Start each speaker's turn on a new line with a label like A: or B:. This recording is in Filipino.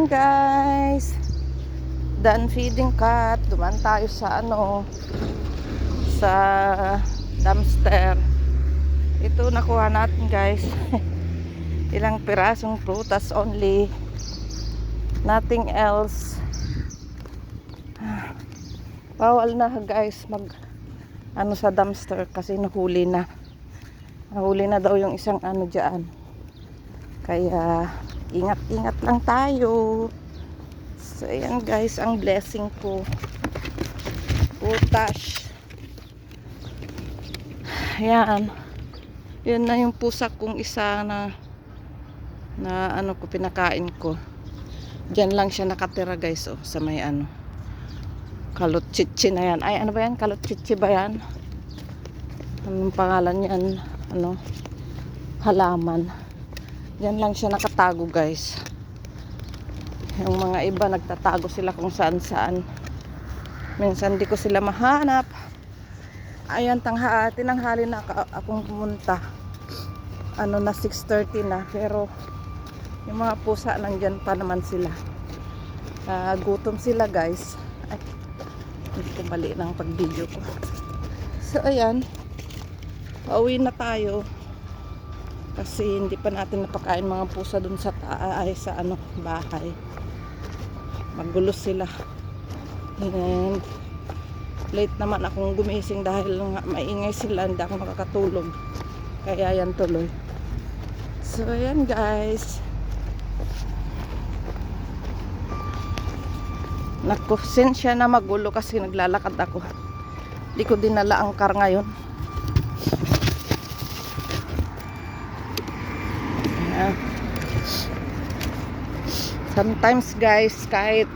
A: Guys, done feeding cat. Duman tayo sa sa dumpster. Ito nakuha natin guys. Ilang pirasong prutas only, nothing else. Bawal na guys mag sa dumpster kasi nahuli na daw yung isang dyan. Kaya ingat lang tayo. So ayan guys, ang blessing ko, potash. Ayan, yun na yung pusa kong isa na ko, pinakain ko. Diyan lang siya nakatira guys, sa may kalotchichi na yan. Ay, ano ba yan? Kalotchichi ba yan? Anong pangalan yan? Halaman. Diyan lang siya nakatago guys. Yung mga iba nagtatago sila kung saan saan. Minsan di ko sila mahanap. Ayan, tinanghali na akong pumunta. Na 6:30 na, pero yung mga pusa nandyan pa naman sila. Gutom sila guys. Ay, hindi ko mali ng pag-video ko. So ayan, pauwi na tayo kasi hindi pa natin napakain mga pusa dun sa bahay. Magulo sila. And late naman akong gumising dahil maingay sila, hindi ako makakatulog. Kaya yan tuloy. So ayan guys. Naku, sensya na magulo kasi naglalakad ako. Di ko dinala ang car ngayon. Sometimes guys, kahit